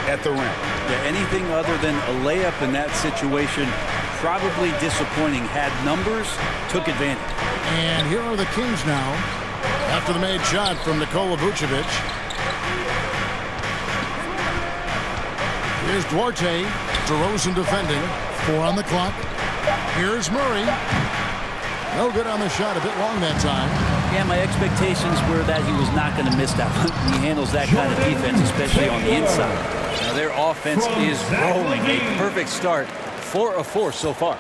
at the rim. Yeah, anything other than a layup in that situation, probably disappointing. Had numbers, took advantage. And here are the Kings now after the made shot from Nikola Vucevic. Here's Duarte. DeRozan defending. 4 on the clock. Here's Murray. No good on the shot. A bit long that time. Yeah, my expectations were that he was not going to miss that one. He handles that kind of defense, especially on the inside. Now, their offense is rolling. A perfect start. 4 of 4 so far.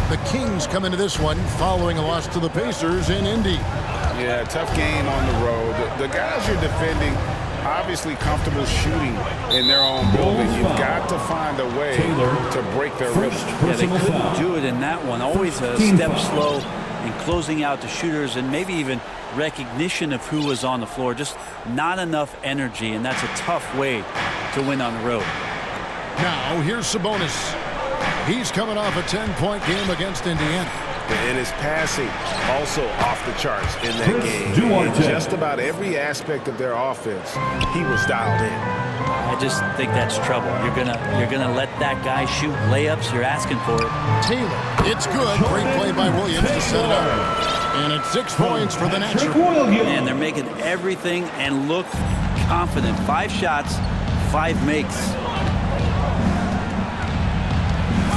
The Kings come into this one following a loss to the Pacers in Indy. Yeah, tough game on the road. The guys you're defending, obviously comfortable shooting in their own building. You've got to find a way to break their rhythm. Yeah, they couldn't do it in that one. Always a step slow in closing out the shooters and maybe even recognition of who was on the floor. Just not enough energy, and that's a tough way to win on the road. Now, here's Sabonis. He's coming off a 10-point game against Indiana. And his passing also off the charts in that game. In just about every aspect of their offense, he was dialed in. I just think that's trouble. You're gonna let that guy shoot layups. You're asking for it. Taylor, it's good. Great play by Williams to set it up. And it's 6 points for the Natural. And they're making everything and look confident. 5 shots, 5 makes.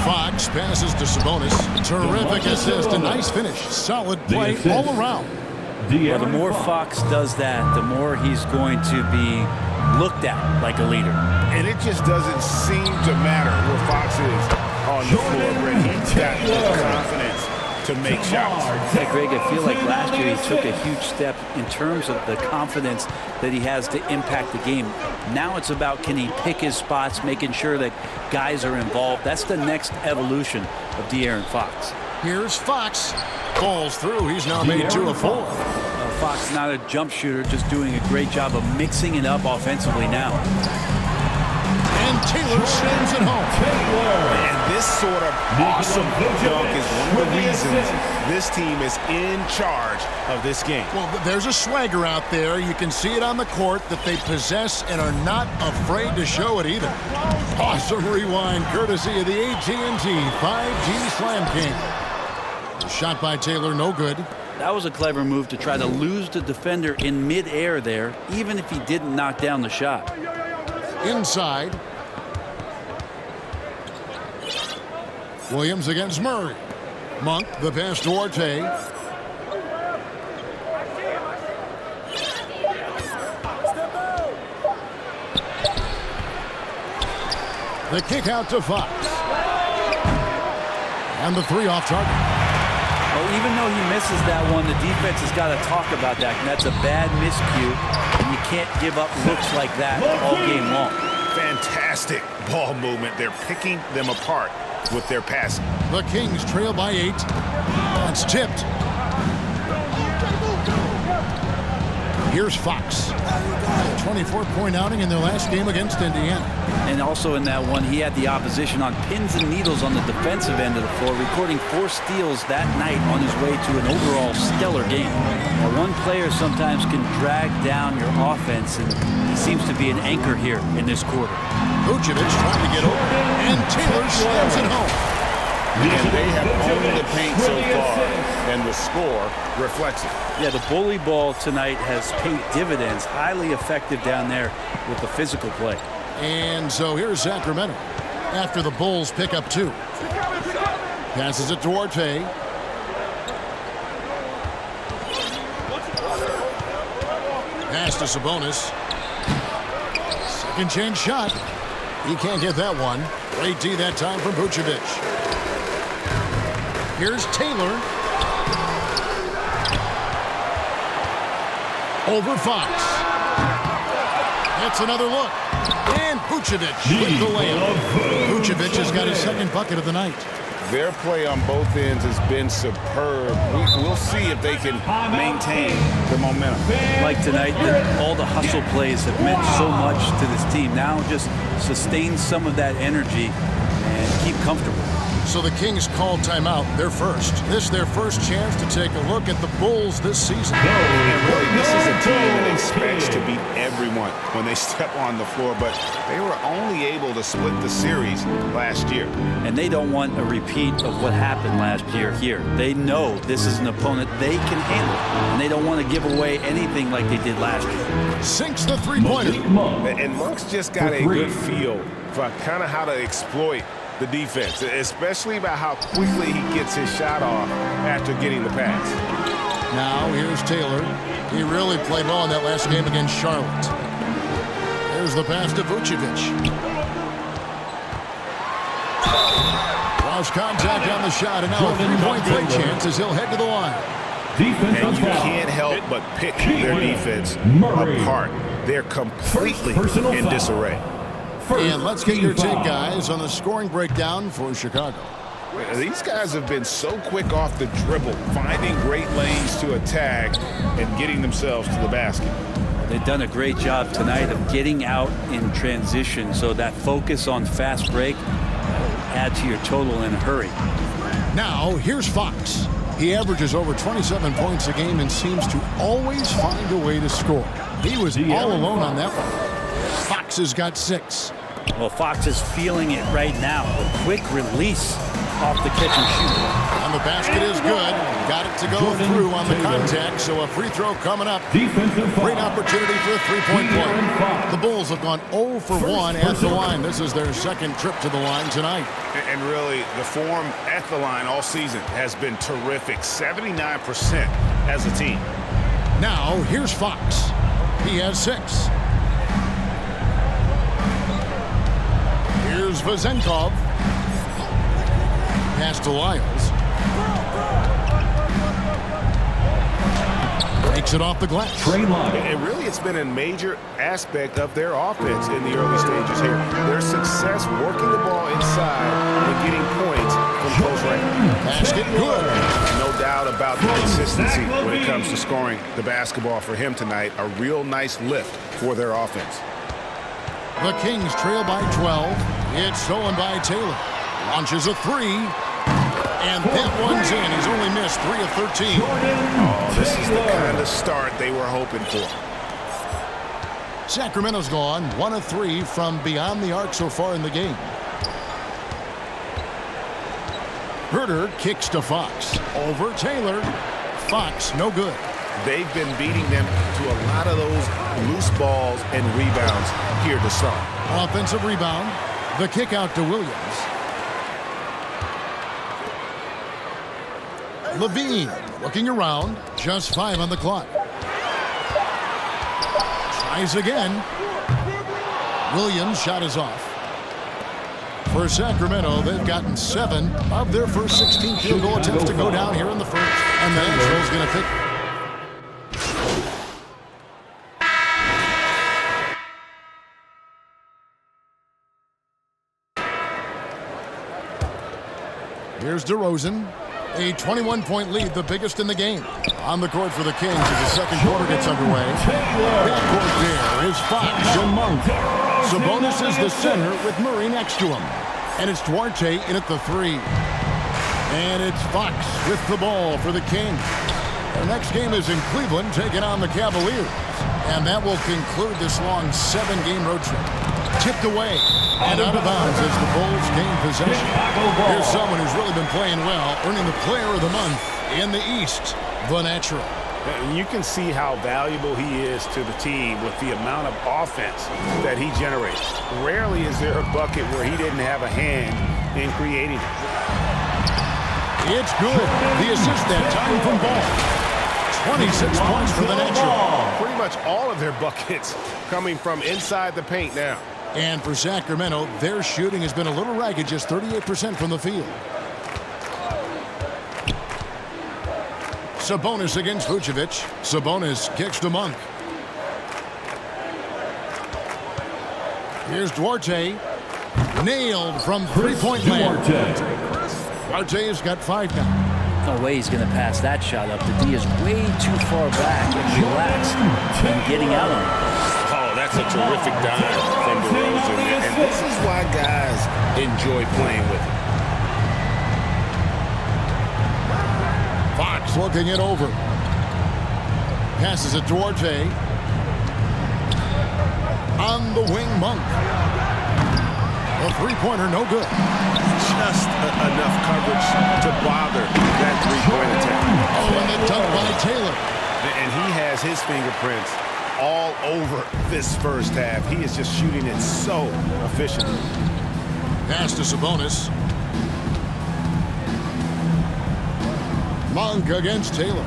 Fox passes to Sabonis. Terrific assist, a nice finish. Solid play all around. Well, the more Fox does that, the more he's going to be looked at like a leader. And it just doesn't seem to matter where Fox is on the floor, Brett. He's got the confidence to make shots. Yeah, Greg, I feel like last year he took a huge step in terms of the confidence that he has to impact the game. Now it's about, can he pick his spots, making sure that guys are involved. That's the next evolution of De'Aaron Fox. Here's Fox. Falls through. He's now made 2 of 4. Fox not a jump shooter, just doing a great job of mixing it up offensively now. And Taylor slams it home. And this sort of awesome dunk is one of the reasons this team is in charge of this game. Well, there's a swagger out there. You can see it on the court that they possess and are not afraid to show it either. Awesome rewind courtesy of the AT&T 5G Slam King. Shot by Taylor, no good. That was a clever move to try to lose the defender in midair there, even if he didn't knock down the shot. Inside. Williams against Murray. Monk, the pass to Duarte. The kick out to Fox. And the 3 off target. Well, even though he misses that one, the defense has got to talk about that. And that's a bad miscue. And you can't give up looks like that all game long. Fantastic ball movement. They're picking them apart with their passing. The Kings trail by 8. That's tipped. Here's Fox. 24-point outing in their last game against Indiana. And also in that one, he had the opposition on pins and needles on the defensive end of the floor, recording 4 steals that night on his way to an overall stellar game. Now, one player sometimes can drag down your offense, and he seems to be an anchor here in this quarter. Vucevic trying to get over, and Taylor slams it home. And they have owned the paint so far, and the score reflects it. Yeah, the bully ball tonight has paid dividends. Highly effective down there with the physical play. And so here's Sacramento after the Bulls pick up 2. Passes it to Duarte. Pass to Sabonis. Second chance shot. He can't get that one. Great D that time from Vucevic. Here's Taylor. Over Fox. That's another look. And Vucevic with the layup. Vucevic has got his 2nd bucket of the night. Their play on both ends has been superb. We'll see if they can maintain the momentum. Like tonight, all the hustle plays have meant so much to this team. Now just sustain some of that energy and keep comfortable. So the Kings called timeout. They're first. This is their first chance to take a look at the Bulls this season. And really, this is a team that expects to beat every everyone when they step on the floor, but they were only able to split the series last year. And they don't want a repeat of what happened last year here. They know this is an opponent they can handle, and they don't want to give away anything like they did last year. Sinks the three-pointer. And Monk's just got a good feel for kind of how to exploit the defense, especially about how quickly he gets his shot off after getting the pass. Now here's Taylor. He really played well in that last game against Charlotte. There's the pass to Vucevic. Cross contact on the shot, and now a three-point play chance as he'll head to the line. And you can't help but pick their defense apart. They're completely in disarray. And let's get your take, guys, on the scoring breakdown for Chicago. These guys have been so quick off the dribble, finding great lanes to attack and getting themselves to the basket. They've done a great job tonight of getting out in transition, so that focus on fast break add to your total in a hurry. Now, here's Fox. He averages over 27 points a game and seems to always find a way to score. He was all alone on that one. Fox has got 6. Well, Fox is feeling it right now. A quick release off the catch and shoot. And the basket is good. Got it to go through on the contact, so a free throw coming up. Great opportunity for a three-point play. The Bulls have gone 0 for 1 at the line. This is their second trip to the line tonight. And really, the form at the line all season has been terrific. 79% as a team. Now, here's Fox. He has 6. Here's Vezenkov. Pass to Lyles. Makes it off the glass. And really, it's been a major aspect of their offense in the early stages here. Their success working the ball inside and getting points from close range. Basket good. No doubt about the consistency when it comes to scoring the basketball for him tonight. A real nice lift for their offense. The Kings trail by 12. It's stolen by Taylor. Launches a 3. And that one's in. He's only missed 3 of 13. Oh, this is the kind of start they were hoping for. Sacramento's gone 1 of 3 from beyond the arc so far in the game. Herter kicks to Fox. Over Taylor. Fox, no good. They've been beating them to a lot of those loose balls and rebounds here to start. Offensive rebound. The kick out to Williams. Levine looking around. Just 5 on the clock. Tries again. Williams' shot is off. For Sacramento, they've gotten 7 of their first 16 field goal attempts to go down here in the first. And the Nationals going to pick. Here's DeRozan. A 21-point lead, the biggest in the game. On the court for the Kings as the second quarter gets underway. Backcourt there is Fox. Sabonis is the center with Murray next to him. And it's Duarte in at the 3. And it's Fox with the ball for the Kings. The next game is in Cleveland, taking on the Cavaliers. And that will conclude this long 7-game road trip. Tipped away and out of bounds as the Bulls gain possession. Here's someone who's really been playing well, earning the Player of the Month in the East, the Natural. You can see how valuable he is to the team with the amount of offense that he generates. Rarely is there a bucket where he didn't have a hand in creating it. It's good. The assist that time from Ball. 26 points for the Natural. Pretty much all of their buckets coming from inside the paint now. And for Sacramento, their shooting has been a little ragged, just 38% from the field. Sabonis against Vucevic. Sabonis kicks to Monk. Here's Duarte. Nailed from three-point land. Duarte's got 5 now. No way he's going to pass that shot up. The D is way too far back and relaxed and getting out on it. That's a terrific dive from DeRozan, and this is why guys enjoy playing with him. Fox looking it over. Passes it Duarte. On the wing, Monk. A three-pointer, no good. Just enough coverage to bother that three-point attack. Oh, and the dunk by Taylor. And he has his fingerprints all over this first half. He is just shooting it so efficiently. Pass to Sabonis. Monk against Taylor.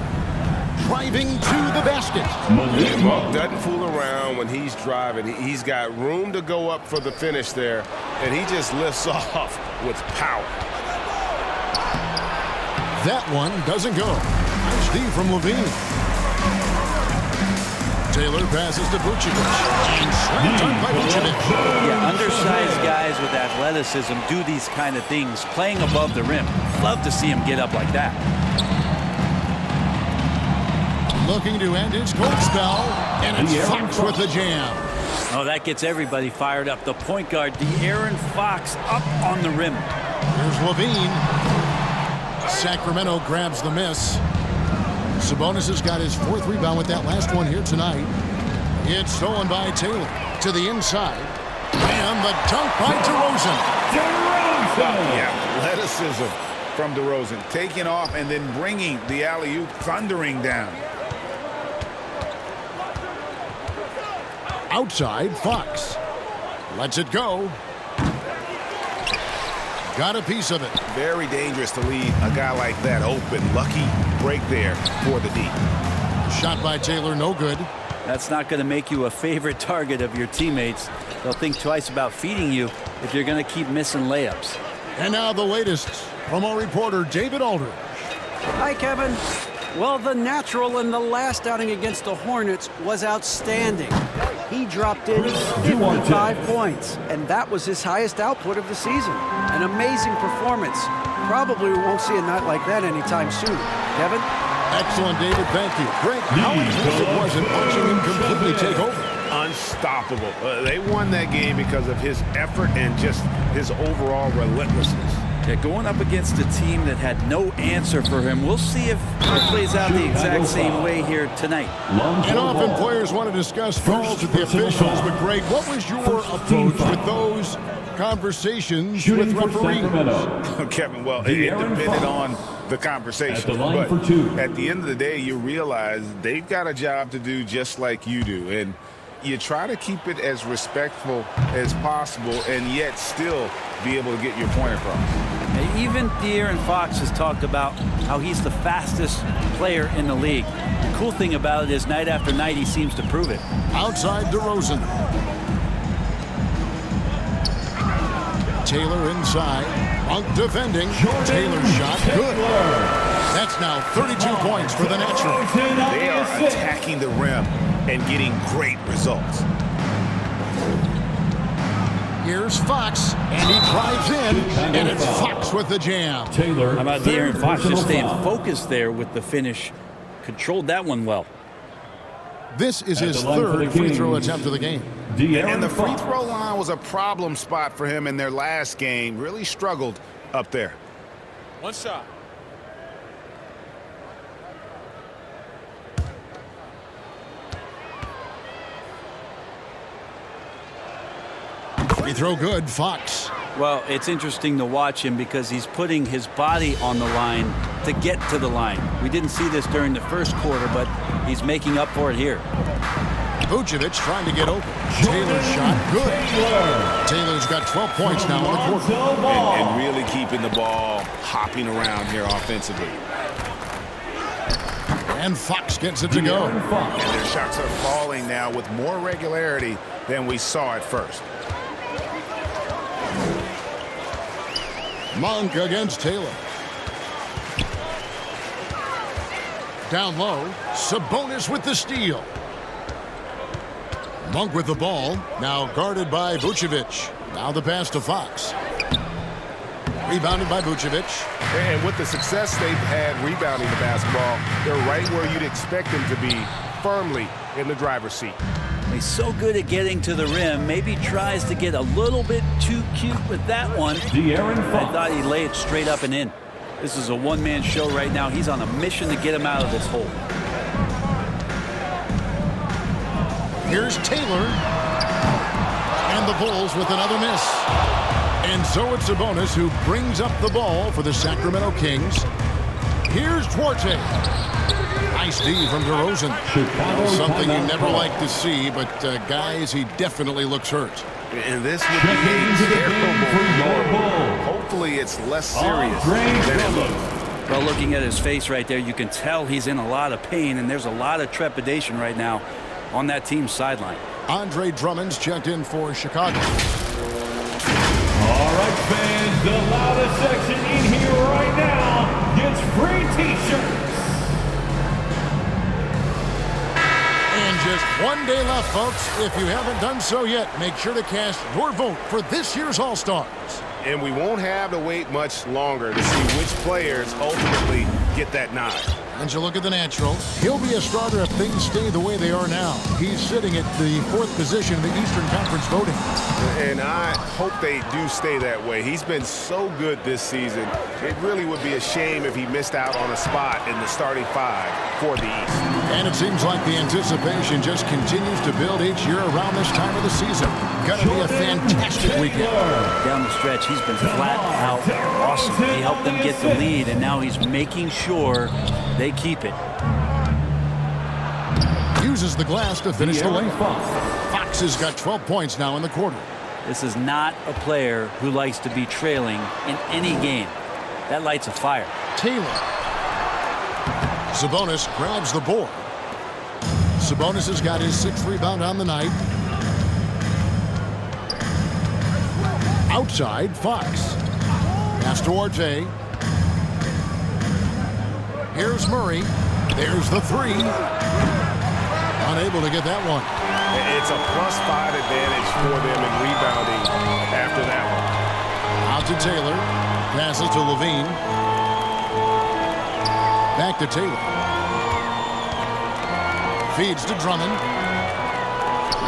Driving to the basket. And Monk doesn't fool around when he's driving. He's got room to go up for the finish there, and he just lifts off with power. That one doesn't go. Nice D from Levine. Taylor passes to Vucevic. And slam dunk by Vucevic. Yeah, undersized guys with athleticism do these kind of things, playing above the rim. Love to see him get up like that. Looking to end his cold spell, and it's Fox with the jam. Oh, that gets everybody fired up. The point guard, De'Aaron Fox, up on the rim. Here's Levine. Sacramento grabs the miss. Sabonis has got his fourth rebound with that last one here tonight. It's stolen by Taylor to the inside. And the dunk by DeRozan. Yeah, athleticism from DeRozan. Taking off and then bringing the alley-oop thundering down. Outside, Fox. Lets it go. Got a piece of it. Very dangerous to leave a guy like that open. Lucky break there for the D. Shot by Taylor, no good. That's not going to make you a favorite target of your teammates. They'll think twice about feeding you if you're going to keep missing layups. And now the latest from our reporter, David Aldridge. Hi, Kevin. Well, the natural in the last outing against the Hornets was outstanding. He dropped in 55 points, and that was his highest output of the season. An amazing performance. Probably we won't see a night like that anytime soon. Kevin? Excellent, David. Thank you. Greg, how impressive was it watching him completely take over? Unstoppable. They won that game because of his effort and just his overall relentlessness. Yeah, going up against a team that had no answer for him. We'll see if it plays out the exact same way here tonight. And often players want to discuss calls with the officials, but Greg, what was your approach with those conversations with referees? Kevin, well, it depended on the conversation. But at the end of the day, you realize they've got a job to do just like you do. And you try to keep it as respectful as possible and yet still be able to get your point across. And even De'Aaron Fox has talked about how he's the fastest player in the league. The cool thing about it is night after night he seems to prove it. Outside DeRozan. Taylor inside. Monk defending. Taylor's shot good. That's now 32 points for the Natural. They are attacking the rim and getting great results. Here's Fox, and he drives in, and it's Fox with the jam. How about De'Aaron Fox just staying focused there with the finish? Controlled that one well. This is his third free throw attempt of the game. And the free throw line was a problem spot for him in their last game. Really struggled up there. One shot. Free throw good, Fox. Well, it's interesting to watch him because he's putting his body on the line to get to the line. We didn't see this during the first quarter, but he's making up for it here. Vucevic trying to get open. Taylor's shot good. Taylor's got 12 points now in the quarter. And really keeping the ball hopping around here offensively. And Fox gets it to go. And their shots are falling now with more regularity than we saw at first. Monk against Taylor. Down low, Sabonis with the steal. Monk with the ball, now guarded by Vucevic. Now the pass to Fox. Rebounded by Vucevic. And with the success they've had rebounding the basketball, they're right where you'd expect them to be, firmly in the driver's seat. He's so good at getting to the rim, maybe tries to get a little bit too cute with that one. I thought he'd lay it straight up and in. This is a one-man show right now. He's on a mission to get him out of this hole. Here's Taylor. the Bulls with another miss. And so it's Sabonis who brings up the ball for the Sacramento Kings. Here's Duarte. Nice D from DeRozan. Something you never like to see, but guys, he definitely looks hurt. And this would be a terrible. Hopefully it's less serious than it looks. Well, looking at his face right there, you can tell he's in a lot of pain, and there's a lot of trepidation right now on that team's sideline. Andre Drummond's checked in for Chicago. All right, fans, the loudest section in here right now gets free T-shirts. And just 1 day left, folks. If you haven't done so yet, make sure to cast your vote for this year's All-Stars. And we won't have to wait much longer to see which players ultimately get that nod. And you look at the natural. He'll be a starter if things stay the way they are now. He's sitting at the 4th position in the Eastern Conference voting. And I hope they do stay that way. He's been so good this season. It really would be a shame if he missed out on a spot in the starting 5 for the East. And it seems like the anticipation just continues to build each year around this time of the season. Gonna be a fantastic weekend. Down the stretch, he's been flat out awesome. He helped them get the lead, and now he's making sure they keep it. Uses the glass to finish the layup. Fox has got 12 points now in the quarter. This is not a player who likes to be trailing in any game. That lights a fire. Taylor. Sabonis grabs the board. Sabonis has got his 6th rebound on the night. Outside, Fox. Pass to Duarte. Here's Murray. There's the 3. Unable to get that one. It's a +5 advantage for them in rebounding after that one. Out to Taylor. Passes to Levine. Back to Taylor. Feeds to Drummond.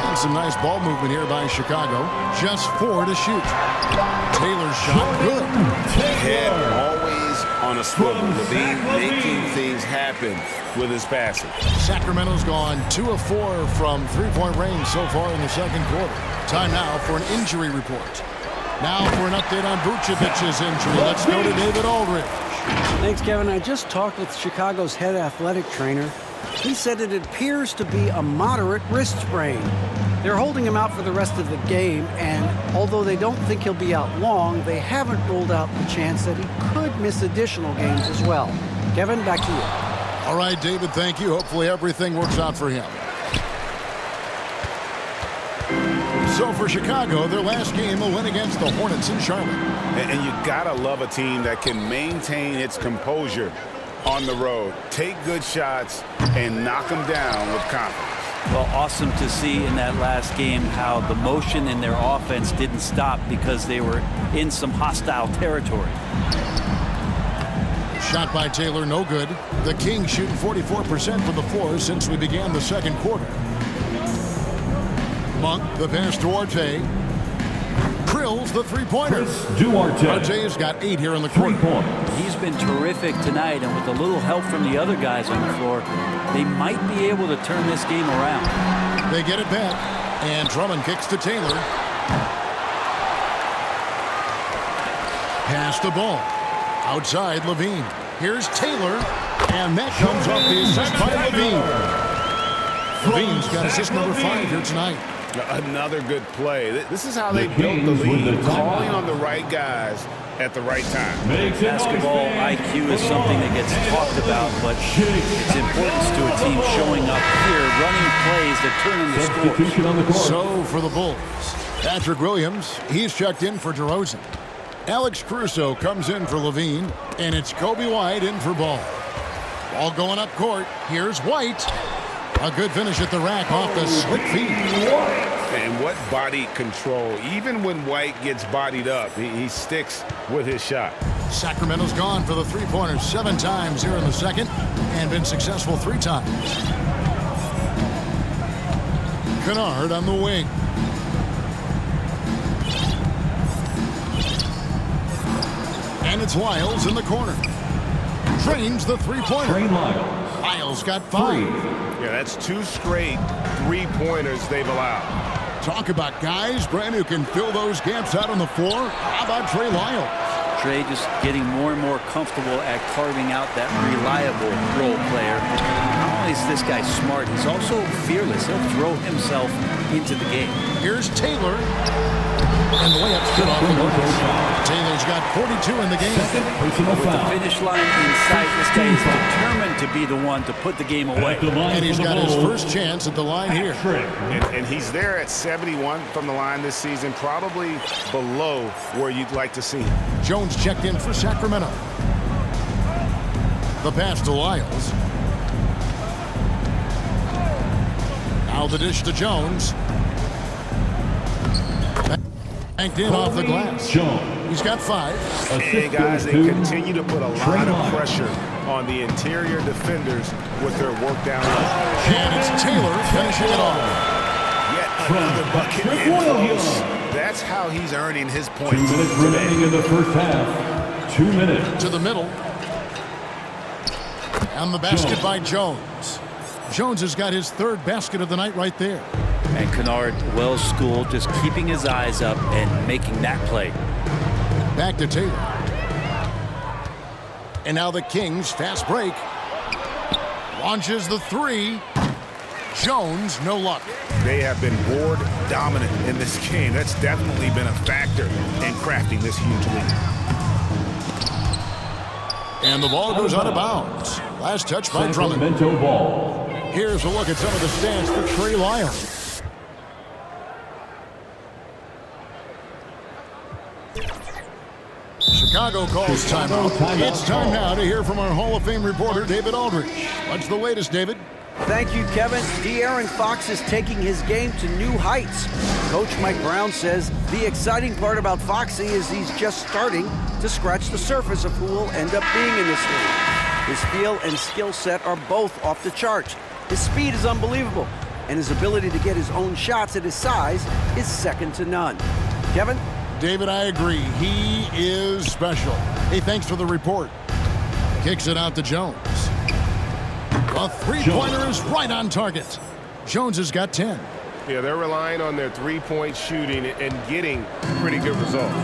And some nice ball movement here by Chicago. Just 4 to shoot. Taylor's shot good. Head always on a swivel. Levine making things happen with his passing. Sacramento's gone 2 of 4 from 3-point range so far in the second quarter. Time now for an injury report. Now for an update on Vucevic's injury. Let's go to David Aldridge. Thanks, Kevin. I just talked with Chicago's head athletic trainer. He said it appears to be a moderate wrist sprain. They're holding him out for the rest of the game, and although they don't think he'll be out long, they haven't ruled out the chance that he could miss additional games as well. Kevin, back to you. All right, David, thank you. Hopefully everything works out for him. So for Chicago, their last game, a win against the Hornets in Charlotte. And you gotta love a team that can maintain its composure on the road. Take good shots and knock them down with confidence. Well, awesome to see in that last game how the motion in their offense didn't stop because they were in some hostile territory. Shot by Taylor, no good. The Kings shooting 44% from the floor since we began the second quarter. Monk, the pass to Duarte. Drills the 3-pointer. Duarte has got 8 here in the quarter. He's been terrific tonight, and with a little help from the other guys on the floor, they might be able to turn this game around. They get it back, and Drummond kicks to Taylor. Pass the ball. Outside, Levine. Here's Taylor, and that comes off the assist by Levine. Levine's got assist number 5 here tonight. Another good play. This is how they built the lead, calling on the right guys at the right time. Basketball IQ is something that gets talked about, but its importance to a team showing up here, running plays that turn into scores. So for the Bulls, Patrick Williams, he's checked in for DeRozan. Alex Caruso comes in for Levine, and it's Kobe White in for Ball. Ball going up court. Here's White. A good finish at the rack off the slick feet. And what body control. Even when White gets bodied up, he sticks with his shot. Sacramento's gone for the 3-pointer 7 times here in the second and been successful 3 times. Kennard on the wing. And it's Lyles in the corner. Trains the 3-pointer. Lyles got 5. Yeah, that's 2 straight 3-pointers they've allowed. Talk about guys, Brent, who can fill those gaps out on the floor. How about Trey Lyles? Trey just getting more and more comfortable at carving out that reliable role player. Not only is this guy smart, he's also fearless. He'll throw himself into the game. Here's Taylor. And the layup's good off the glass. Taylor's got 42 in the game. With the finish line in sight, this guy is determined to be the one to put the game away. And he's got his first chance at the line here. And he's there at 71 from the line this season, probably below where you'd like to see him. Jones checked in for Sacramento. The pass to Lyles. Now the dish to Jones. Banked in off the glass. He's got 5. Hey, guys, they continue to put a lot of pressure on the interior defenders with their work down low. And it's Taylor finishing it off. Yet another bucket in close. That's how he's earning his points 2 minutes remaining in the first half. 2 minutes. To the middle. And the basket by Jones. Jones has got his 3rd basket of the night right there. And Kennard, well schooled, just keeping his eyes up and making that play. Back to Taylor. And now the Kings fast break. Launches the 3. Jones, no luck. They have been board dominant in this game. That's definitely been a factor in crafting this huge lead. And the ball goes out of bounds. Last touch by Drummond. Sacramento ball. Here's a look at some of the stats for Trey Lyles. Chicago calls timeout. It's time now to hear from our Hall of Fame reporter, David Aldridge. What's the latest, David? Thank you, Kevin. De'Aaron Fox is taking his game to new heights. Coach Mike Brown says the exciting part about Foxy is he's just starting to scratch the surface of who will end up being in this league. His feel and skill set are both off the charts. His speed is unbelievable, and his ability to get his own shots at his size is second to none. Kevin? David, I agree. He is special. Hey, thanks for the report. Kicks it out to Jones. A three-pointer is right on target. Jones has got 10. Yeah, they're relying on their three-point shooting and getting pretty good results.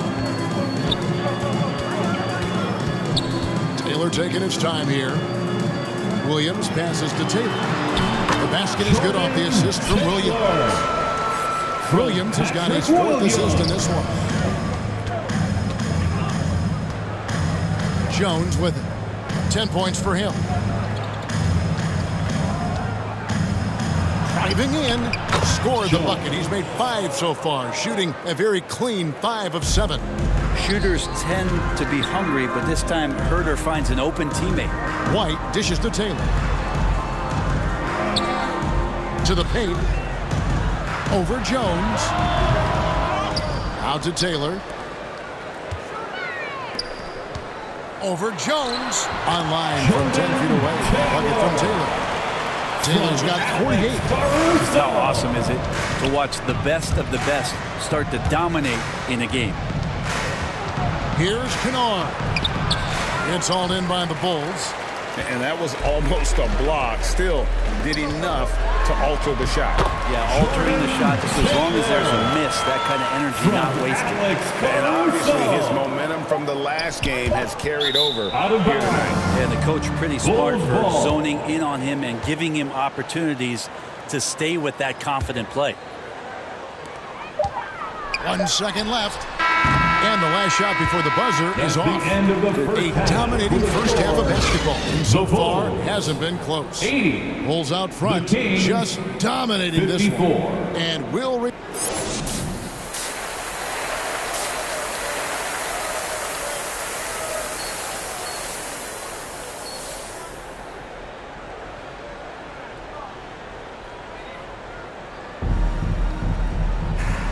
Taylor taking his time here. Williams passes to Taylor. The basket is good off the assist from Williams. Williams has got his 4th assist in this one. Jones with it. 10 points for him. Driving in, scored the bucket. He's made 5 so far, shooting a very clean 5 of 7. Shooters tend to be hungry, but this time Herter finds an open teammate. White dishes to Taylor. To the paint. Over Jones. Out to Taylor. Over Jones. On line from 10 feet away. Bucket from Taylor. Taylor's got 48. How awesome is it to watch the best of the best start to dominate in a game? Here's Kennard. It's hauled in by the Bulls. And that was almost a block. Still did enough to alter the shot. Yeah, altering the shot, just as long as there's a miss, that kind of energy not wasted. And obviously his momentum from the last game has carried over here tonight. Yeah, the coach pretty smart for zoning in on him and giving him opportunities to stay with that confident play. 1 second left. And the last shot before the buzzer is off. A dominating first half of basketball. And so far, hasn't been close. Bulls out front, just dominating this one. And will...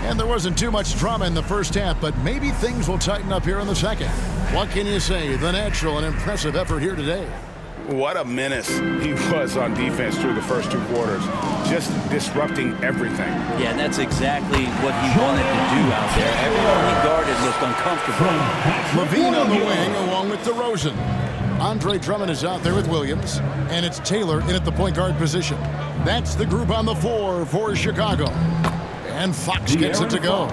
And there wasn't too much drama in the first half, but maybe things will tighten up here in the second. What can you say? The natural and impressive effort here today. What a menace he was on defense through the first 2 quarters. Just disrupting everything. Yeah, and that's exactly what he wanted to do out there. Everyone he guarded looked uncomfortable. Levine on the wing along with DeRozan. Andre Drummond is out there with Williams, and it's Taylor in at the point guard position. That's the group on the floor for Chicago. And Fox gets it to go.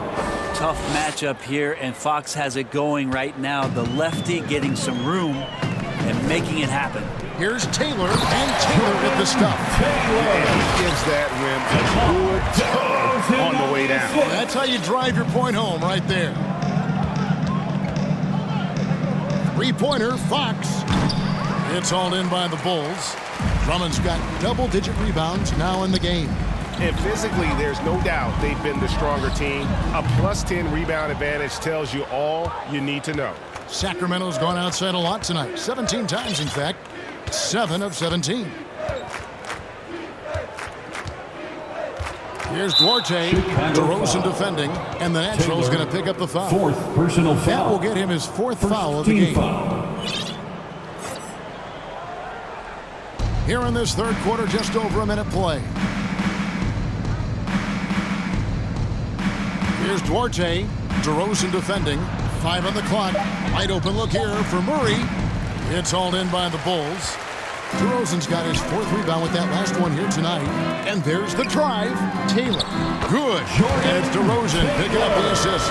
Tough matchup here, and Fox has it going right now. The lefty getting some room and making it happen. Here's Taylor, and Taylor with the stuff. And he gives that rim a good tug on the way down. That's how you drive your point home right there. Three-pointer, Fox. It's hauled in by the Bulls. Drummond's got double-digit rebounds now in the game. And physically, there's no doubt they've been the stronger team. A +10 rebound advantage tells you all you need to know. Sacramento's gone outside a lot tonight. 17 times, in fact. 7 of 17. Here's Duarte. DeRozan defending. And the Natural's going to pick up the foul. Fourth personal foul. That will get him his fourth foul of the game. Here in this third quarter, just over a minute play. Here's Duarte. DeRozan defending. 5 on the clock. Wide open look here for Murray. It's hauled in by the Bulls. DeRozan's got his fourth rebound with that last one here tonight. And there's the drive. Taylor. Good. And it's DeRozan picking up the assists.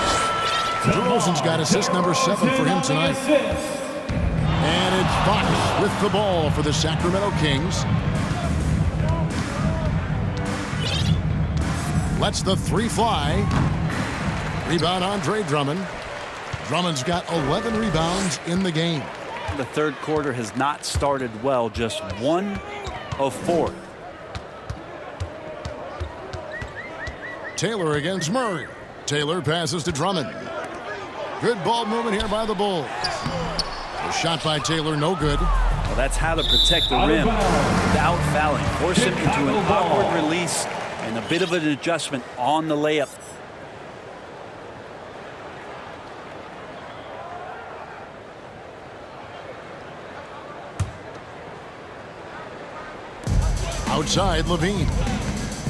DeRozan's got assist number 7 for him tonight. And it's Fox with the ball for the Sacramento Kings. Lets the three fly. Rebound Andre Drummond. Drummond's got 11 rebounds in the game. The third quarter has not started well, just 1 of 4. Taylor against Murray. Taylor passes to Drummond. Good ball movement here by the Bulls. A shot by Taylor, no good. Well, that's how to protect the rim without fouling. Force him into an awkward release and a bit of an adjustment on the layup. Outside, Levine.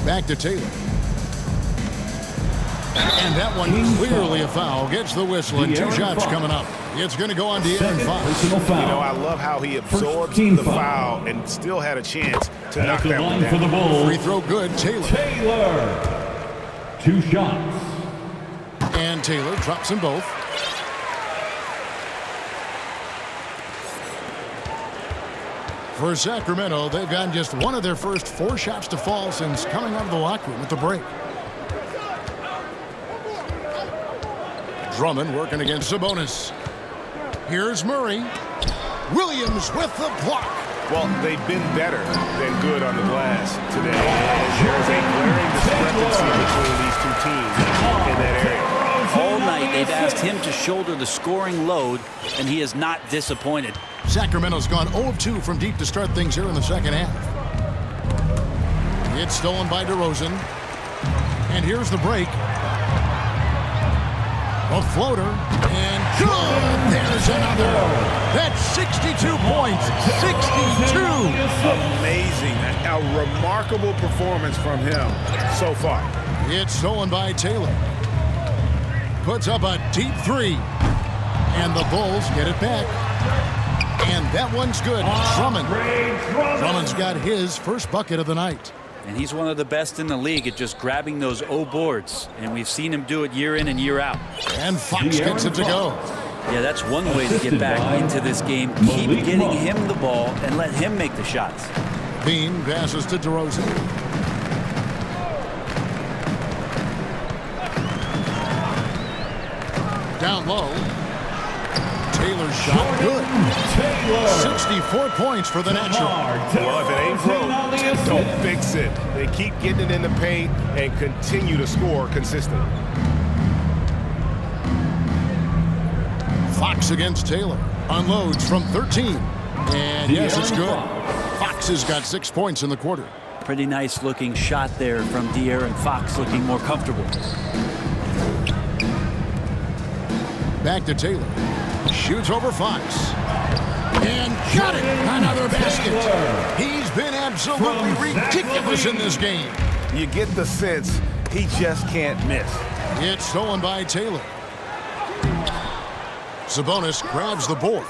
Back to Taylor. And that one clearly a foul. Gets the whistle, and 2 shots coming up. It's going to go on De'Aaron Fox. You know, I love how he absorbed the foul and still had a chance to knock that one down. Free throw good, Taylor. 2 shots. And Taylor drops them both. For Sacramento, they've gotten just one of their first 4 shots to fall since coming out of the locker room at the break. Drummond working against Sabonis. Here's Murray. Williams with the block. Well, they've been better than good on the glass today. There's a glaring discrepancy between these two teams in that area. All night they've asked him to shoulder the scoring load, and he is not disappointed. Sacramento's gone 0 of 2 from deep to start things here in the second half. It's stolen by DeRozan. And here's the break. A floater. And good! There's another. That's 62 points. 62! Amazing. A remarkable performance from him so far. It's stolen by Taylor. Puts up a deep 3. And the Bulls get it back. And that one's good. Drummond. Drummond's got his first bucket of the night. And he's one of the best in the league at just grabbing those O boards. And we've seen him do it year in and year out. And Fox gets it to go. Yeah, that's one way to get back into this game. Keep getting him the ball and let him make the shots. Bean passes to DeRozan. Down low. Taylor's shot good. 64 points for the Natural. Well, if it ain't broke, don't fix it. They keep getting it in the paint and continue to score consistently. Fox against Taylor. Unloads from 13. And yes, it's good. Fox has got 6 points in the quarter. Pretty nice looking shot there from De'Aaron Fox, looking more comfortable. Back to Taylor. Shoots over Fox. And got it! Another basket. He's been absolutely ridiculous in this game. You get the sense he just can't miss. It's stolen by Taylor. Sabonis grabs the board.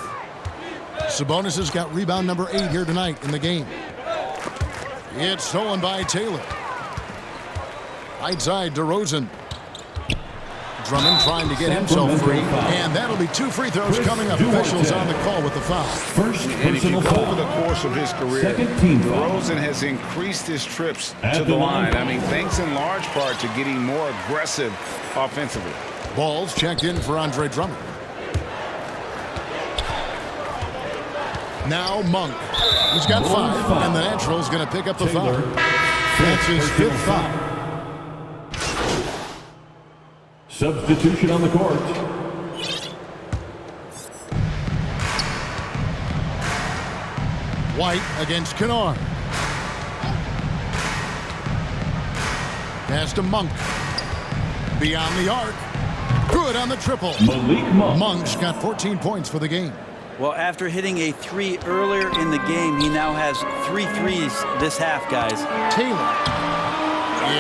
Sabonis has got rebound number 8 here tonight in the game. It's stolen by Taylor. Right side, DeRozan. Drummond trying to get himself free. And that'll be 2 free throws coming up. Officials on the call with the foul. First And if you personal go foul. over the course of his career, Second team foul. DeRozan has increased his trips At to the the line. line. I mean, thanks in large part to getting more aggressive offensively. Balls checked in for Andre Drummond. Now Monk. He's got 5, and the Natural's going to pick up the foul. That's his 5th foul. Substitution on the court. White against Kennard. Pass to Monk. Beyond the arc. Good on the triple. Malik Monk. Monk's got 14 points for the game. Well, after hitting a 3 earlier in the game, he now has 3 threes this half, guys. Taylor.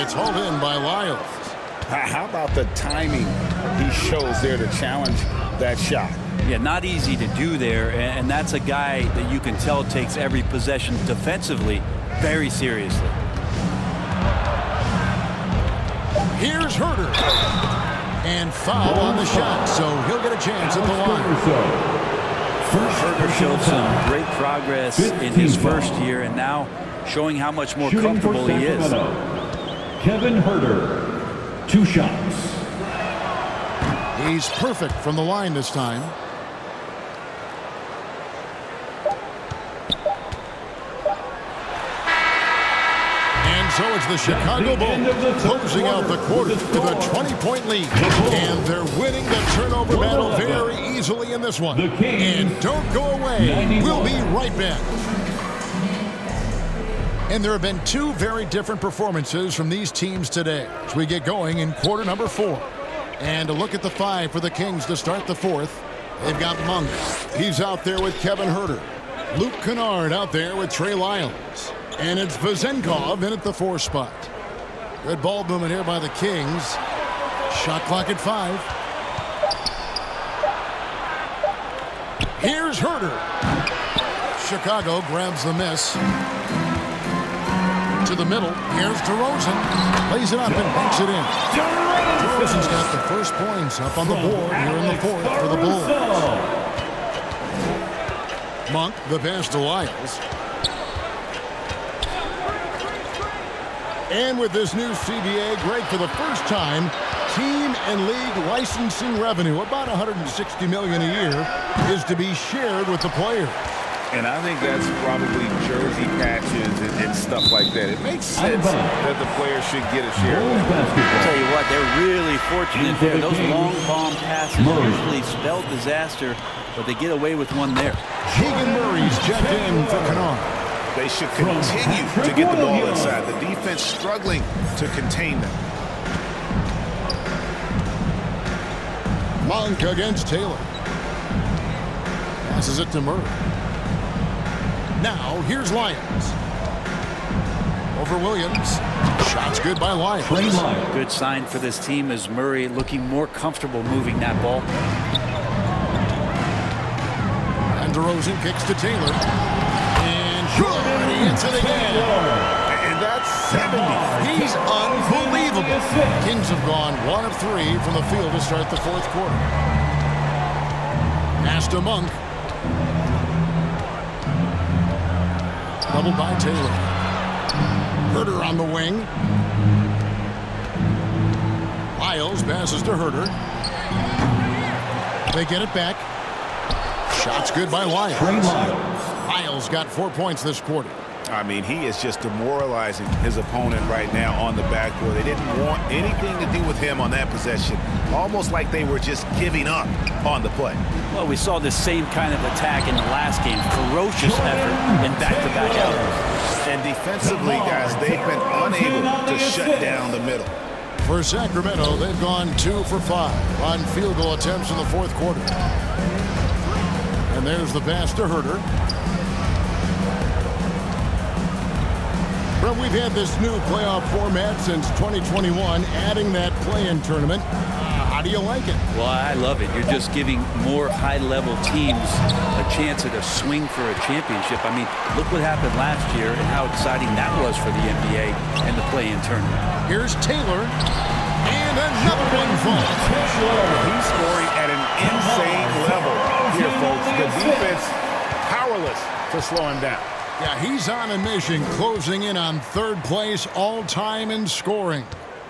It's hauled in by Lyles. How about the timing he shows there to challenge that shot? Yeah, not easy to do there, and that's a guy that you can tell takes every possession defensively very seriously. Here's Herter. And foul on the shot, so he'll get a chance at the line. Herter showed some great progress in his first year, and now showing how much more comfortable he is. Kevin Herter, 2 shots. He's perfect from the line this time. And so it's the Chicago Bulls closing out the quarter with a 20-point lead. And they're winning the turnover battle very easily in this one. And don't go away. We'll be right back. And there have been 2 very different performances from these teams today as we get going in quarter number 4. And a look at the 5 for the Kings to start the 4th. They've got Monk. He's out there with Kevin Herter. Luke Kennard out there with Trey Lyles. And it's Vezenkov in at the 4 spot. Good ball movement here by the Kings. Shot clock at 5. Here's Herter. Chicago grabs the miss. To the middle. Here's DeRozan. Lays it up and banks it in. DeRozan's got the first points up on the board here in the 4th for the Bulls. Monk, the pass to Lyles. And with this new CBA, Greg, for the first time, team and league licensing revenue, about $160 million a year, is to be shared with the players. And I think that's probably jersey patches and stuff like that. It makes sense that the players should get a share. I'll tell you what, they're really fortunate there. Those long bomb passes usually spell disaster, but they get away with one there. Keegan Murray's checked in for Kennard. They should continue to get the ball inside. The defense struggling to contain them. Monk against Taylor. Passes it to Murray. Now, here's Lyles. Over Williams. Shot's good by Lyles. Good sign for this team as Murray looking more comfortable moving that ball. And DeRozan kicks to Taylor. And good. He hits it again. And that's 70. He's unbelievable. Kings have gone 1 of 3 from the field to start the 4th quarter. Pass to Monk. Doubled by Taylor. Herter on the wing. Lyles passes to Herter. They get it back. Shot's good by Lyles. Lyles got 4 points this quarter. I mean, he is just demoralizing his opponent right now on the backboard. They didn't want anything to do with him on that possession. Almost like they were just giving up on the play. Well, we saw this same kind of attack in the last game. Ferocious effort in back-to-back outings. And defensively, guys, they've been unable to shut down the middle. For Sacramento, they've gone 2 for 5 on field goal attempts in the 4th quarter. And there's the pass to Herter. Well, we've had this new playoff format since 2021, adding that play-in tournament. How do you like it? Well, I love it. You're just giving more high-level teams a chance at a swing for a championship. I mean, look what happened last year and how exciting that was for the NBA and the play-in tournament. Here's Taylor, and another one falls. He's scoring at an insane level here, folks. The defense powerless to slow him down. Yeah, he's on a mission, closing in on third place all-time in scoring.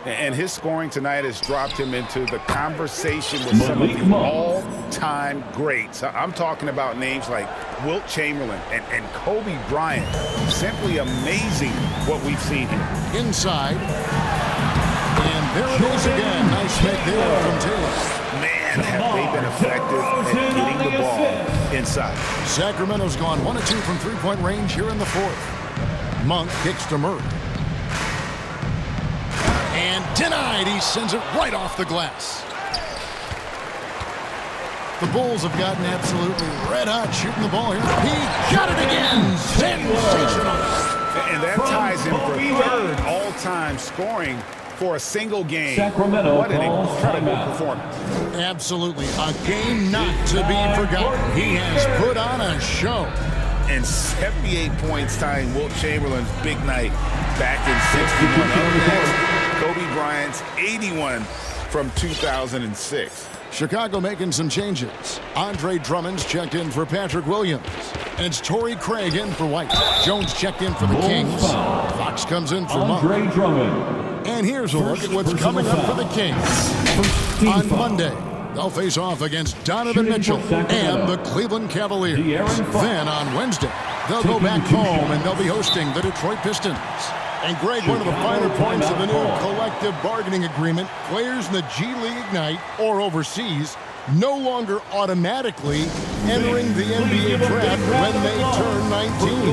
And his scoring tonight has dropped him into the conversation with some of the all-time greats. I'm talking about names like Wilt Chamberlain and Kobe Bryant. Simply amazing what we've seen here. Inside. And there it is again. Nice make there from Taylor. Man, have they been effective at getting the ball inside. Sacramento's gone 1 of 2 from three-point range here in the fourth. Monk kicks to Murray. And denied. He sends it right off the glass. The Bulls have gotten absolutely red hot shooting the ball here. He got it again. Sensational. And that ties him for third all-time scoring for a single game. Sacramento. What an incredible performance. Absolutely. A game not to be forgotten. He has put on a show. And 78 points tying Wilt Chamberlain's big night back in 61. Up next, Kobe Bryant's 81 from 2006. Chicago making some changes. Andre Drummond's checked in for Patrick Williams. And it's Torrey Craig in for White. Jones checked in for the Kings. Fox comes in for Monk. Andre Drummond. And here's a look at what's coming up for the Kings. On Monday, they'll face off against Donovan Mitchell and the Cleveland Cavaliers. Then on Wednesday, they'll go back home and they'll be hosting the Detroit Pistons. And Greg, one of the finer points of the new collective bargaining agreement, players in the G League Ignite or overseas no longer automatically entering the NBA draft when they turn 19.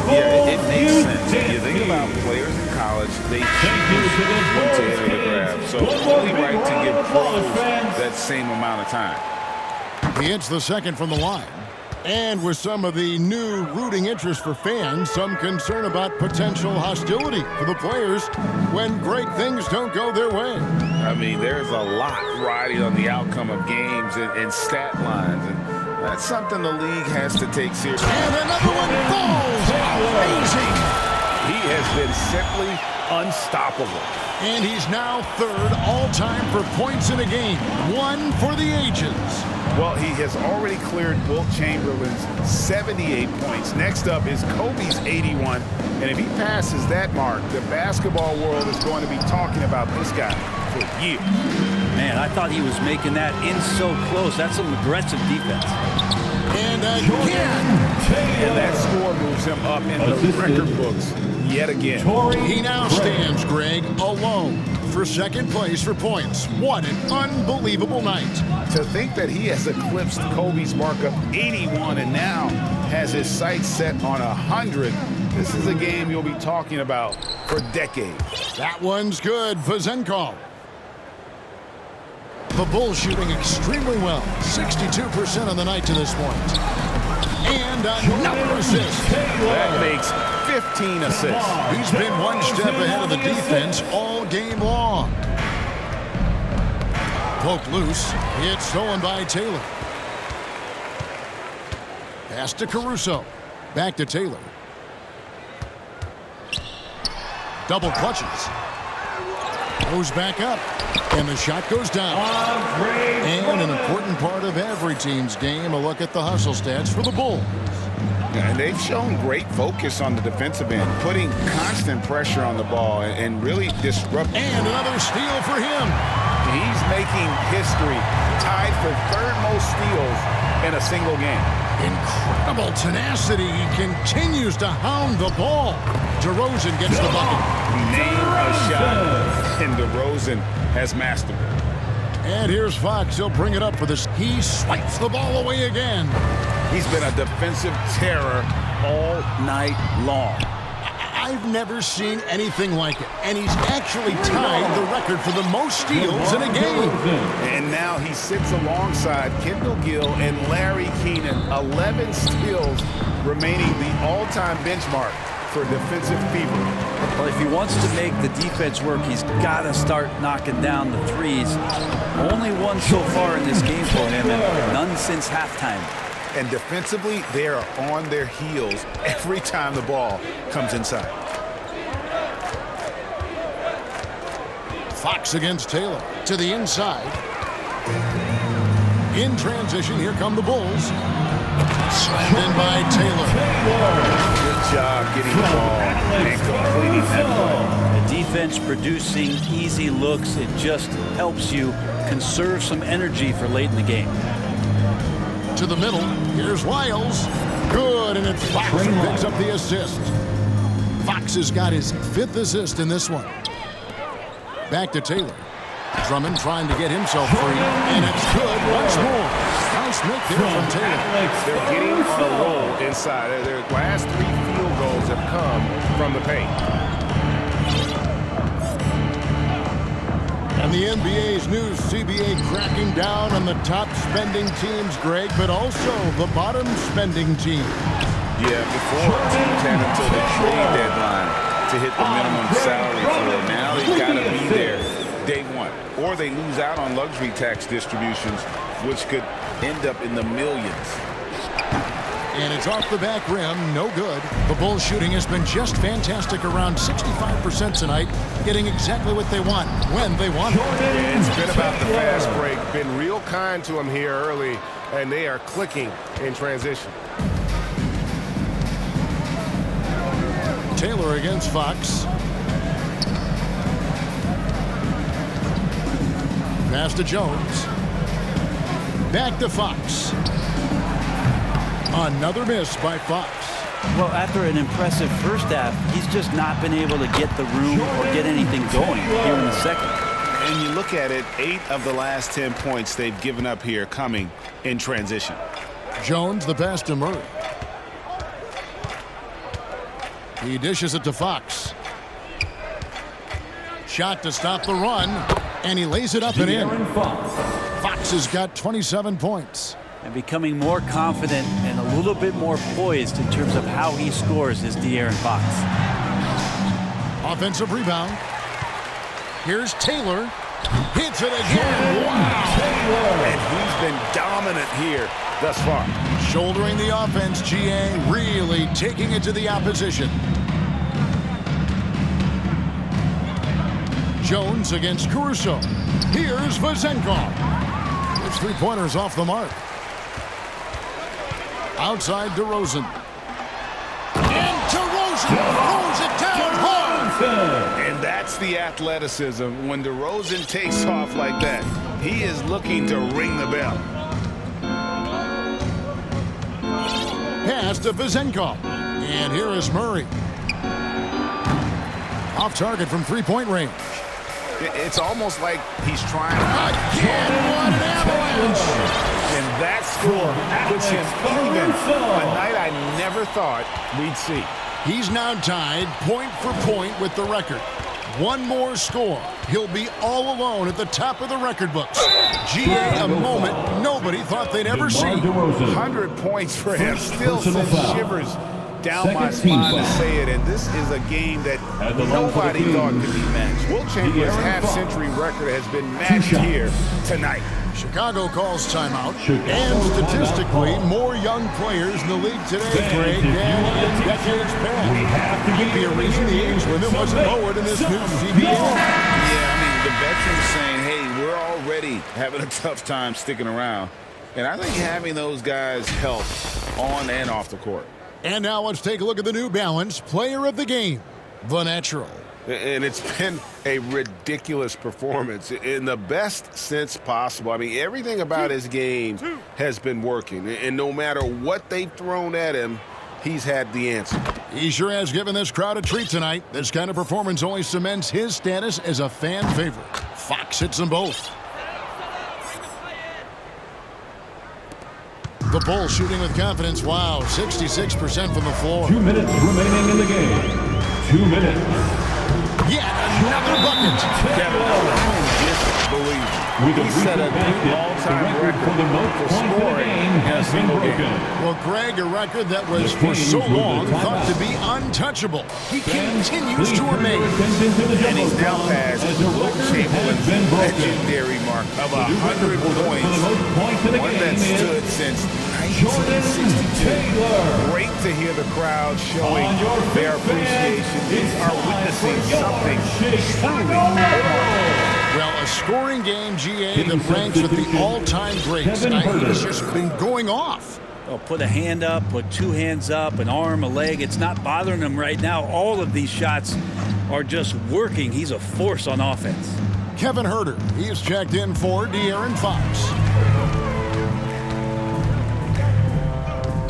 Yeah, it makes sense. You think about players in college, they choose when to enter the draft. So it's only right to give pros that same amount of time. He hits the second from the line. And with some of the new rooting interest for fans, some concern about potential hostility for the players when great things don't go their way. I mean, there's a lot riding on the outcome of games and stat lines. And that's something the league has to take seriously. And another one falls. Amazing. He has been simply unstoppable. And he's now third all-time for points in a game. One for the ages. Well, he has already cleared Wilt Chamberlain's 78 points. Next up is Kobe's 81. And if he passes that mark, the basketball world is going to be talking about this guy for years. Man, I thought he was making that in so close. That's some aggressive defense. And again. And that score moves him up in the record books yet again. He now stands, Greg, alone for second place for points. What an unbelievable night. To think that he has eclipsed Kobe's mark of 81 and now has his sights set on 100. This is a game you'll be talking about for decades. That one's good. Vezenkov. The Bulls shooting extremely well. 62% on the night to this point. And another assist. That makes 15 assists. He's been one step ahead of the defense all game long. Poke loose. It's stolen by Taylor. Pass to Caruso. Back to Taylor. Double clutches. Goes back up. And the shot goes down. And an important part of every team's game, a look at the hustle stats for the Bulls. And they've shown great focus on the defensive end, putting constant pressure on the ball and really disrupting. And another steal for him. He's making history, tied for third most steals in a single game. Incredible tenacity. He continues to hound the ball. DeRozan gets the bucket. Name a shot, and DeRozan has mastered it. And here's Fox. He'll bring it up for this. He swipes the ball away again. He's been a defensive terror all night long. I've never seen anything like it. And he's actually tied the record for the most steals in a game. And now he sits alongside Kendall Gill and Larry Keenan. 11 steals remaining the all-time benchmark for defensive fever. Well, if he wants to make the defense work, he's got to start knocking down the threes. Only one so far in this game for him, and none since halftime. And defensively, they are on their heels every time the ball comes inside. Fox against Taylor to the inside. In transition, here come the Bulls. Slammed in by Taylor. Good job getting the ball and completing that play. The defense producing easy looks. It just helps you conserve some energy for late in the game. To the middle. Here's Wiles. Good, and it's Fox who picks up the assist. Fox has got his 5th assist in this one. Back to Taylor. Drummond trying to get himself free, and it's good once more. Nice make there from Taylor. They're getting on a roll inside. Their last 3 field goals have come from the paint. And the NBA's new CBA cracking down on the top spending teams, Greg, but also the bottom spending teams. Yeah, before teams had until the trade deadline to hit the minimum salary floor. Now they've got to be there day one, or they lose out on luxury tax distributions, which could end up in the millions. And it's off the back rim, no good. The Bulls shooting has been just fantastic, around 65% tonight, getting exactly what they want, when they want it. It's been about the fast break, been real kind to them here early, and they are clicking in transition. Taylor against Fox. Pass to Jones. Back to Fox. Another miss by Fox. Well, after an impressive first half, he's just not been able to get the room or get anything going here in the second. And you look at it, 8 of the last 10 points they've given up here coming in transition. Jones, the pass to Murray. He dishes it to Fox. Shot to stop the run, and he lays it up and in. Fox has got 27 points. And becoming more confident and a little bit more poised in terms of how he scores is De'Aaron Fox. Offensive rebound. Here's Taylor. Hits it again. Wow. And he's been dominant here thus far. Shouldering the offense, GA, really taking it to the opposition. Jones against Caruso. Here's Vezenkov. His 3-pointers off the mark. Outside DeRozan. And DeRozan throws it down hard. And that's the athleticism. When DeRozan takes off like that, he is looking to ring the bell. Pass to Vezenkov. And here is Murray. Off target from 3-point range. It's almost like he's trying Again, what an avalanche! And that score puts him even a night I never thought we'd see. He's now tied point for point with the record. One more score. He'll be all alone at the top of the record books. GA, a moment nobody thought they'd ever see. 100 points for him. Still sends shivers down my spine to say it. And this is a game that nobody thought could be matched. Will Chamberlain's half-century record has been matched here tonight. Chicago calls timeout. And statistically, more young players in the league today, Greg, than in decades past. Could be a reason the age limit wasn't lowered in this new CBA. Yeah, I mean, the veterans saying, hey, we're already having a tough time sticking around. And I think having those guys help on and off the court. And now let's take a look at the New Balance Player of the Game, the Natural. And it's been a ridiculous performance in the best sense possible. I mean, everything about his game has been working. And no matter what they've thrown at him, he's had the answer. He sure has given this crowd a treat tonight. This kind of performance only cements his status as a fan favorite. Fox hits them both. The Bulls shooting with confidence. Wow, 66% from the floor. 2 minutes remaining in the game. 2 minutes. Yet another bucket. Kevin, disbelief. He set a new all-time record for scoring in a single game. Well, Greg, a record that was for so long thought to be untouchable. He continues to amaze. And he's now passed Wilt Chamberlain's legendary mark of 100 points, one that stood since 1962. Great to hear the crowd showing their appreciation. These are witnessing something truly remarkable. Well, a scoring game, GA, that ranks with the all-time greats. He's just been going off. Oh, put a hand up, put two hands up, an arm, a leg. It's not bothering him right now. All of these shots are just working. He's a force on offense. Kevin Herter, he's checked in for De'Aaron Fox.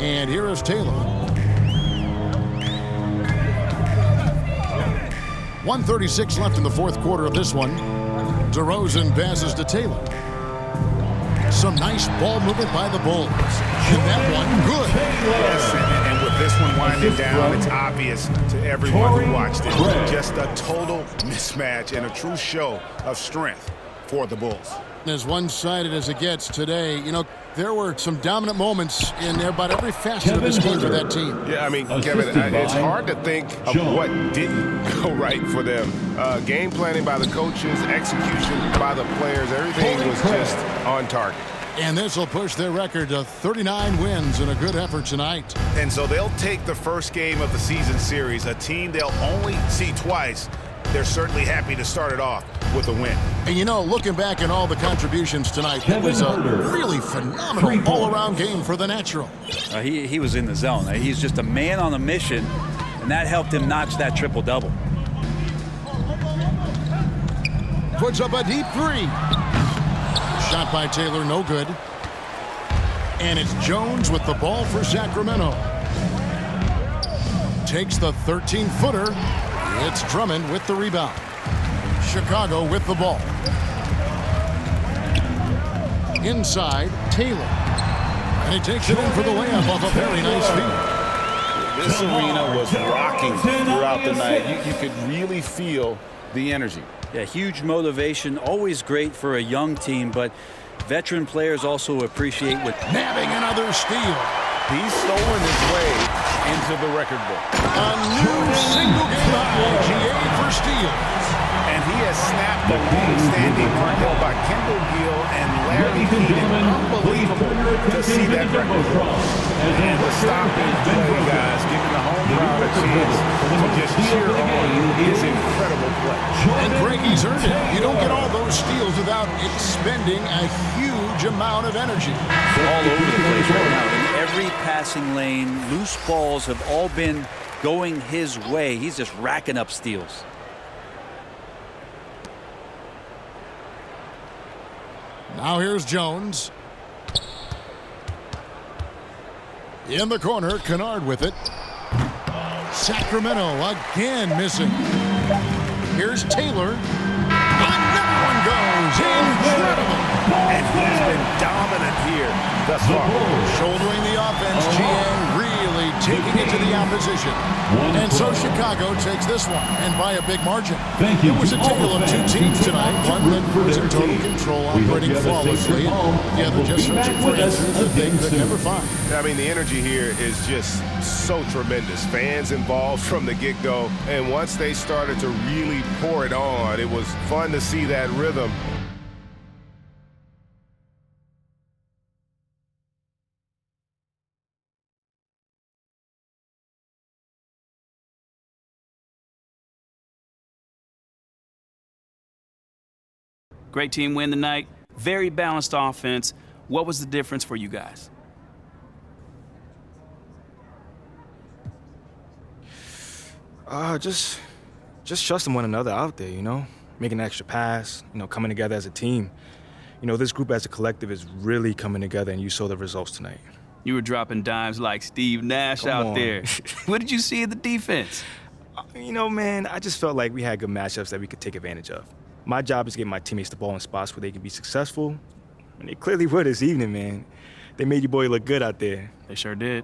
And here is Taylor. 1:36 left in the fourth quarter of this one. DeRozan passes to Taylor. Some nice ball movement by the Bulls. And that one good. Yes, and with this one winding down, it's obvious to everyone who watched it. Just a total mismatch and a true show of strength for the Bulls. As one-sided as it gets today, you know, there were some dominant moments in about every facet of this game for that team. Yeah, I mean, Kevin, it's hard to think of what didn't go right for them. Game planning by the coaches, execution by the players, everything was just on target. And this will push their record to 39 wins in a good effort tonight. And so they'll take the first game of the season series, a team they'll only see twice. They're certainly happy to start it off with a win. And, you know, looking back at all the contributions tonight, it was a really phenomenal all-around game for the natural. He was in the zone. He's just a man on a mission, and that helped him notch that triple-double. Puts up a deep three. Shot by Taylor, no good. And it's Jones with the ball for Sacramento. Takes the 13-footer. It's Drummond with the rebound. Chicago with the ball. Inside, Taylor. And he takes it in for the layup off a very nice feed. This arena was rocking throughout the night. You could really feel the energy. Yeah, huge motivation, always great for a young team, but veteran players also appreciate what... Nabbing another steal. He's stolen his way into the record book. A new single-game high, GA for steals. And he has snapped the long-standing mark held by Kendall Gill and Larry Keaton. Unbelievable to see that record. And the stopping play, guys, giving the home crowd a chance to just cheer on his incredible play. And Greg, he's earned it. You don't get all those steals without expending a huge amount of energy. All over the place right now. In every passing lane, loose balls have all been going his way. He's just racking up steals. Now here's Jones. In the corner, Kennard with it. Sacramento again missing. Here's Taylor. Another one goes. Incredible. And he's been dominant here thus far. Shouldering the offense, GA really taking it to the opposition. And so Chicago takes this one, and by a big margin. It was a tale of two teams tonight. One that was in total control, operating flawlessly, and the other just searching for answers to things that never find. I mean, the energy here is just so tremendous. Fans involved from the get-go, and once they started to really pour it on, it was fun to see that rhythm. Great team win tonight. Very balanced offense. What was the difference for you guys? Just trusting one another out there, you know, making an extra pass, you know, coming together as a team. You know, this group as a collective is really coming together, and you saw the results tonight. You were dropping dimes like Steve Nash Come out on. there. What did you see in the defense? You know, man, I just felt like we had good matchups that we could take advantage of. My job is to get my teammates the ball in spots where they can be successful, and they clearly were this evening, man. They made your boy look good out there. They sure did.